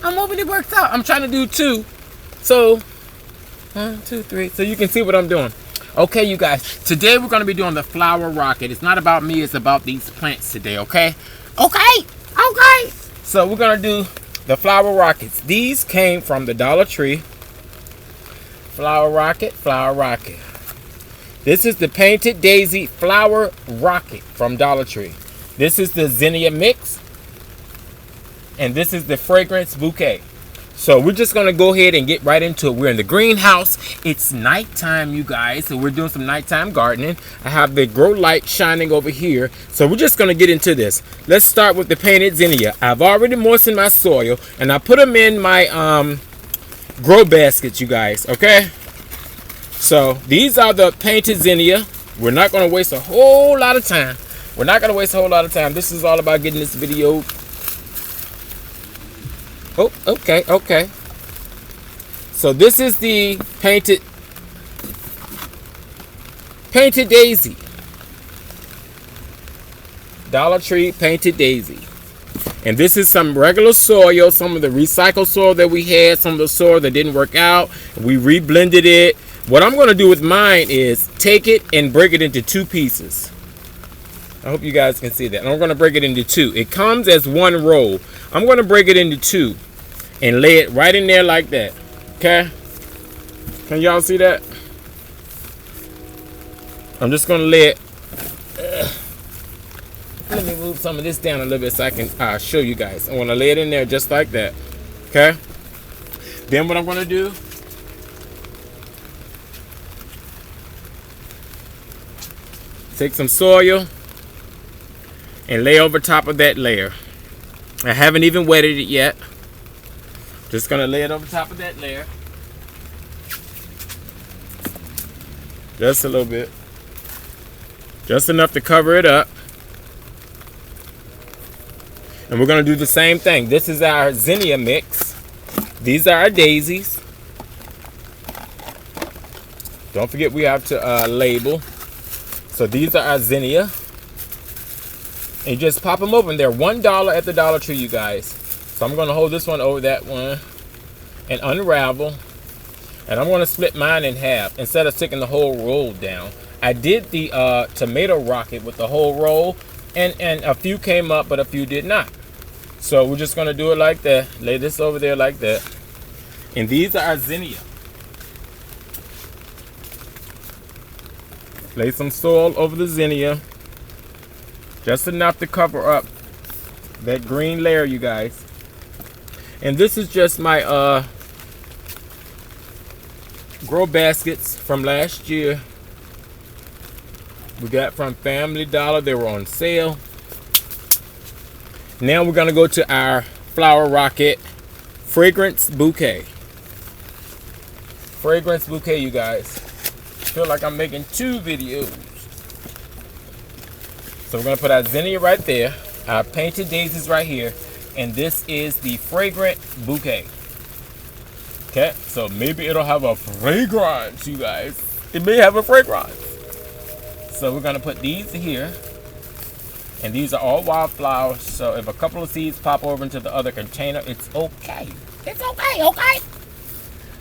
I'm hoping it works out. I'm trying to do 2. So, 1, 2, 3. So you can see what I'm doing. Okay, you guys. Today we're going to be doing the flower rocket. It's not about me. It's about these plants today, okay? Okay. So we're going to do the flower rockets. These came from the Dollar Tree. Flower rocket. This is the Painted Daisy Flower Rocket from Dollar Tree. This is the zinnia mix. And this is the fragrance bouquet. So we're just going to go ahead and get right into it. We're in the greenhouse. It's nighttime, you guys. So we're doing some nighttime gardening. I have the grow light shining over here. So we're just going to get into this. Let's start with the painted zinnia. I've already moistened my soil. And I put them in my grow baskets, you guys. Okay? So these are the painted zinnia. We're not going to waste a whole lot of time. This is all about getting this video. Oh, okay. So this is the painted daisy. Dollar Tree Painted Daisy. And this is some regular soil, some of the recycled soil that we had, some of the soil that didn't work out. We reblended it. What I'm going to do with mine is take it and break it into 2 pieces. I hope you guys can see that. And I'm going to break it into 2. It comes as 1 roll. I'm going to break it into 2 and lay it right in there like that. Okay? Can y'all see that? I'm just going to lay it. Let me move some of this down a little bit so I can show you guys. I want to lay it in there just like that. Okay? Then what I'm going to do, take some soil and lay over top of that layer. I haven't even wetted it yet. Just gonna lay it over top of that layer. Just a little bit. Just enough to cover it up. And we're gonna do the same thing. This is our zinnia mix. These are our daisies. Don't forget we have to label. So these are our zinnia. And you just pop them open. They're $1 at the Dollar Tree, you guys. So I'm going to hold this one over that one and unravel. And I'm going to split mine in half instead of sticking the whole roll down. I did the Tomato Rocket with the whole roll. And a few came up, but a few did not. So we're just going to do it like that. Lay this over there like that. And these are our zinnia. Lay some soil over the zinnia. Just enough to cover up that green layer, you guys. And this is just my grow baskets from last year. We got from Family Dollar. They were on sale. Now we're going to go to our Flower Rocket Fragrance Bouquet. Fragrance Bouquet, you guys. I feel like I'm making 2 videos. So we're going to put our zinnia right there, our painted daisies right here, and this is the fragrant bouquet. Okay, so maybe it'll have a fragrance, you guys. It may have a fragrance. So we're going to put these here, and these are all wildflowers, so if a couple of seeds pop over into the other container, it's okay. It's okay.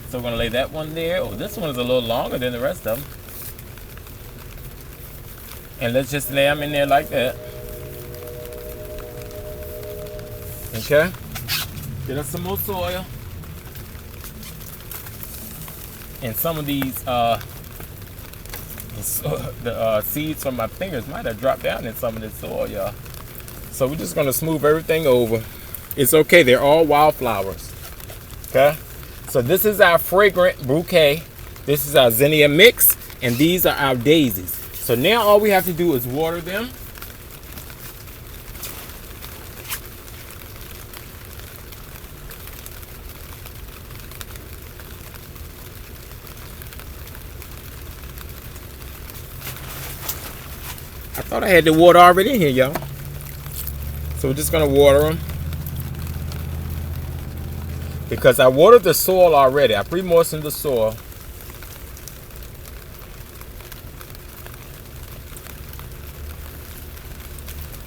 So we're going to lay that one there. Oh, this one is a little longer than the rest of them. And let's just lay them in there like that. Okay. Get us some more soil. And some of these, the seeds from my fingers might have dropped down in some of this soil, y'all. So we're just going to smooth everything over. It's okay. They're all wildflowers. Okay. So this is our fragrant bouquet. This is our zinnia mix. And these are our daisies. So now all we have to do is water them. I thought I had the water already in here, y'all. So we're just going to water them. Because I watered the soil already. I pre-moistened the soil.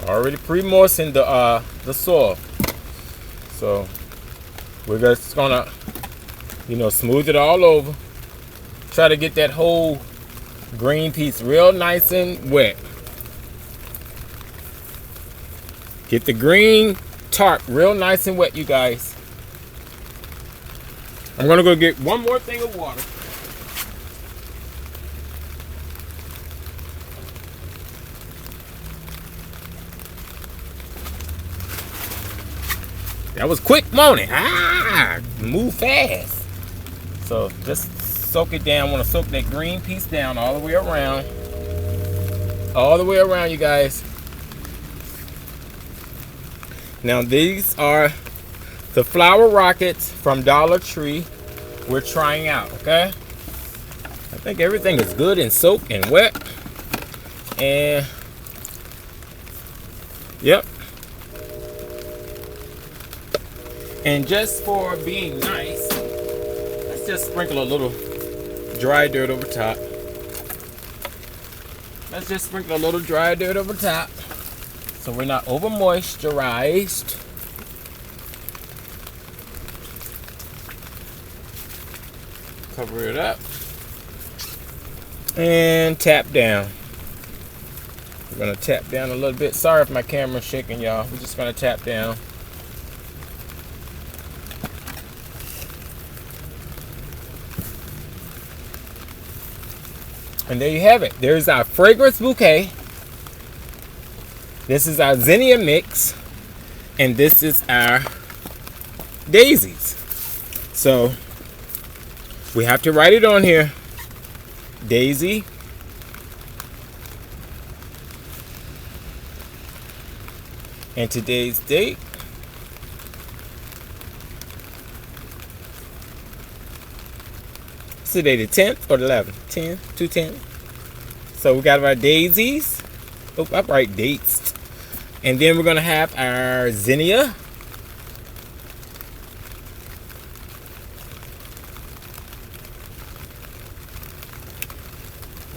Already pre-moistened the soil. So We're just gonna, smooth it all over. Try to get that whole green piece real nice and wet. Get the green tarp real nice and wet, you guys. I'm gonna go get one more thing of water. That was quick morning. Move fast. So just soak it down. I want to soak that green piece down all the way around. All the way around, you guys. Now these are the flower rockets from Dollar Tree we're trying out, okay? I think everything is good and soaked and wet. And yep. And just for being nice, let's just sprinkle a little dry dirt over top. Let's just sprinkle a little dry dirt over top so we're not over moisturized. Cover it up and tap down. We're gonna tap down a little bit. Sorry if my camera's shaking, y'all. We're just gonna tap down. And there you have it. There's our fragrance bouquet. This is our zinnia mix. And this is our daisies. So we have to write it on here. Daisy. And today's date. Today the 10th or the 11th? 10, 210. So we got our daisies. Oh, I write dates. And then we're going to have our zinnia.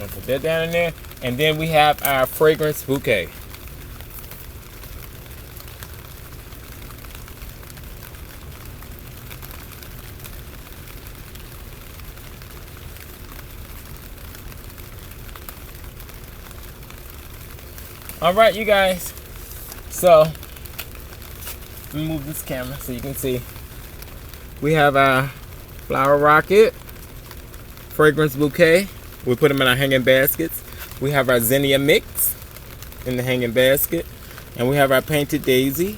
I'll put that down in there. And then we have our fragrance bouquet. All right, you guys. So, let me move this camera so you can see. We have our flower rocket, fragrance bouquet. We put them in our hanging baskets. We have our zinnia mix in the hanging basket. And we have our painted daisy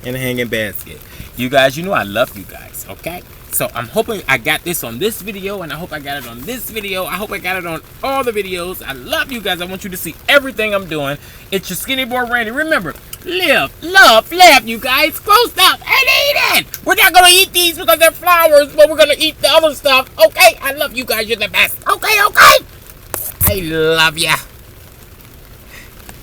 in the hanging basket. You guys, you know I love you guys, okay? So I'm hoping I got this on this video, and I hope I got it on this video. I hope I got it on all the videos. I love you guys. I want you to see everything I'm doing. It's your Skinny Boy Randy. Remember, live, love, laugh, you guys. Close up and eat it. We're not going to eat these because they're flowers, but we're going to eat the other stuff. Okay? I love you guys. You're the best. Okay, okay? I love ya.